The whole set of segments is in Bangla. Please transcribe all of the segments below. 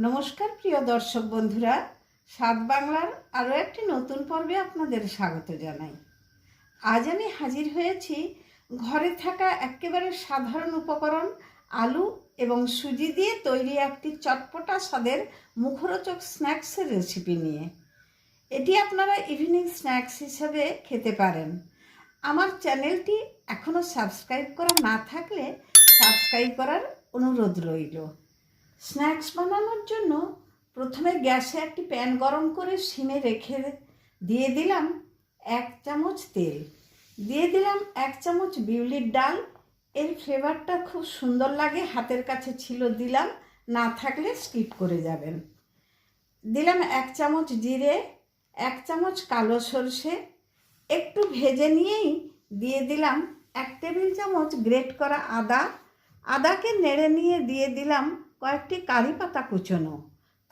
নমস্কার প্রিয় দর্শক বন্ধুরা, স্বাদ বাংলার আরও একটি নতুন পর্বে আপনাদের স্বাগত জানাই। আজ আমি হাজির হয়েছি ঘরে থাকা একেবারে সাধারণ উপকরণ আলু এবং সুজি দিয়ে তৈরি একটি চটপটা স্বাদের মুখরোচক স্ন্যাক্সের রেসিপি নিয়ে। এটি আপনারা ইভিনিং স্ন্যাক্স হিসেবে খেতে পারেন। আমার চ্যানেলটি এখনও সাবস্ক্রাইব করা না থাকলে সাবস্ক্রাইব করার অনুরোধ রইল। স্ন্যাক্স বানানোর জন্য প্রথমে গ্যাসে একটি প্যান গরম করে সিমে রেখে দিয়ে দিলাম 1 চামচ তেল, দিয়ে দিলাম 1 চামচ বিউলির ডাল। এর ফ্লেভারটা খুব সুন্দর লাগে, হাতের কাছে ছিল দিলাম, না থাকলে স্কিপ করে যাবেন। দিলাম 1 চামচ জিরে, 1 চামচ কালো সরষে। একটু ভেজে নিয়েই দিয়ে দিলাম 1 টেবিল চামচ গ্রেট করা আদা। আদাকে নেড়ে নিয়ে দিয়ে দিলাম কয়েকটি কারি পাতা কুচনো।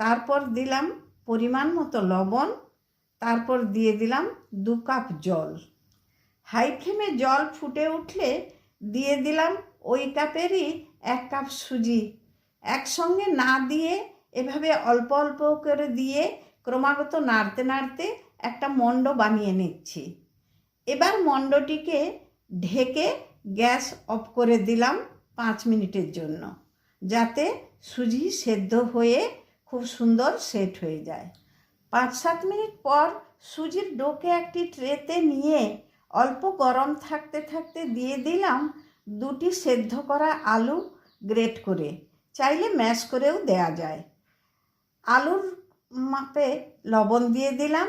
তারপর দিলাম পরিমাণ মতো লবণ। তারপর দিয়ে দিলাম 2 কাপ জল। হাই ফ্লেমে জল ফুটে উঠলে দিয়ে দিলাম ওই কাপেরই 1 কাপ সুজি। একসঙ্গে না দিয়ে এভাবে অল্প অল্প করে দিয়ে ক্রমাগত নাড়তে নাড়তে একটা মণ্ড বানিয়ে নিচ্ছি। এবার মণ্ডটিকে ঢেকে গ্যাস অফ করে দিলাম 5 মিনিটের জন্য, যাতে সুজি সেদ্ধ হয়ে খুব সুন্দর সেট হয়ে যায়। 5-7 মিনিট পর সুজির ডোকে একটি ট্রেতে নিয়ে অল্প গরম থাকতে থাকতে দিয়ে দিলাম 2টি সেদ্ধ করা আলু গ্রেট করে, চাইলে ম্যাশ করেও দেয়া যায়। আলুর মাপে লবণ দিয়ে দিলাম।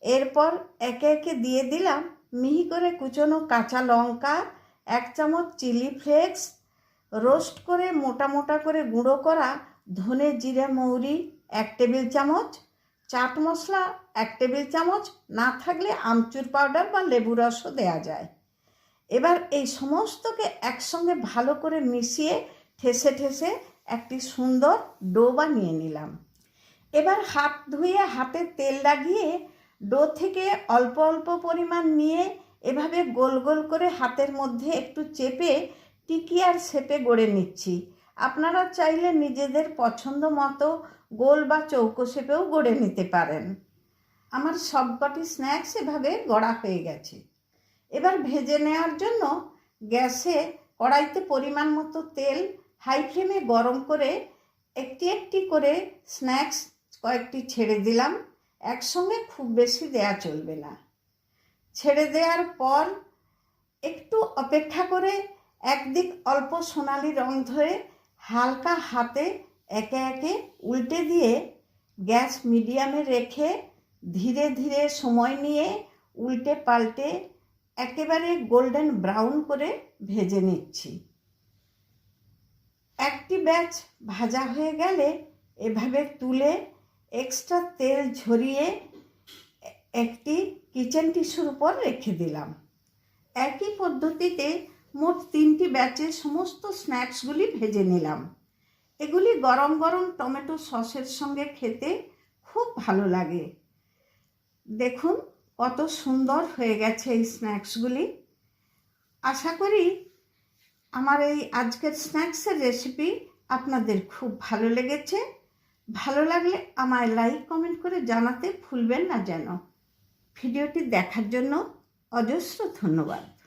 এরপর একে একে দিয়ে দিলাম মিহি করে কুচনো কাঁচা লঙ্কা, 1 চামচ চিলি ফ্লেক্স, রোস্ট করে মোটা মোটা করে গুঁড়ো করা ধনে জিরে মৌরি 1 টেবিল চামচ, চাট মশলা 1 টেবিল চামচ, না থাকলে আমচুর পাউডার বা লেবু রসও দেওয়া যায়। এবার এই সমস্তকে একসঙ্গে ভালো করে মিশিয়ে ঠেসে ঠেসে একটি সুন্দর ডো বানিয়ে নিলাম। এবার হাত ধুয়ে হাতে তেল লাগিয়ে ডো থেকে অল্প অল্প পরিমাণ নিয়ে এভাবে গোল গোল করে হাতের মধ্যে একটু চেপে টিকিয়ার শেপে গড়ে নিচ্ছি। আপনারা চাইলে নিজেদের পছন্দ মতো গোল বা চৌকো শেপেও গড়ে নিতে পারেন। আমার সবকটি স্ন্যাক্স এভাবে গড়া হয়ে গেছে। এবার ভেজে নেওয়ার জন্য গ্যাসে কড়াইতে পরিমাণ মতো তেল হাই ফ্লেমে গরম করে একটি একটি করে স্ন্যাক্স কয়েকটি ছেড়ে দিলাম। একসঙ্গে খুব বেশি দেয়া চলবে না। ছেড়ে দেওয়ার পর একটু অপেক্ষা করে একদিক অল্প সোনালি রং ধরে হালকা হাতে একে একে উল্টে দিয়ে গ্যাস মিডিয়ামে রেখে ধীরে ধীরে সময় নিয়ে উল্টে পাল্টে একেবারে গোল্ডেন ব্রাউন করে ভেজে নিচ্ছি। একটি ব্যাচ ভাজা হয়ে গেলে এভাবে তুলে এক্সট্রা তেল ঝরিয়ে একটি কিচেন টিস্যুর উপর রেখে দিলাম। একই পদ্ধতিতে মোট 3টি ব্যাচে সমস্ত স্ন্যাক্সগুলি ভেজে নিলাম। এগুলি গরম গরম টমেটো সসের সঙ্গে খেতে খুব ভালো লাগে। দেখুন কত সুন্দর হয়ে গেছে এই স্ন্যাক্সগুলি। আশা করি আমার এই আজকের স্ন্যাক্সের রেসিপি আপনাদের খুব ভালো লেগেছে। ভালো লাগলে আমায় লাইক কমেন্ট করে জানাতে ভুলবেন না যেন। ভিডিওটি দেখার জন্য অজস্র ধন্যবাদ।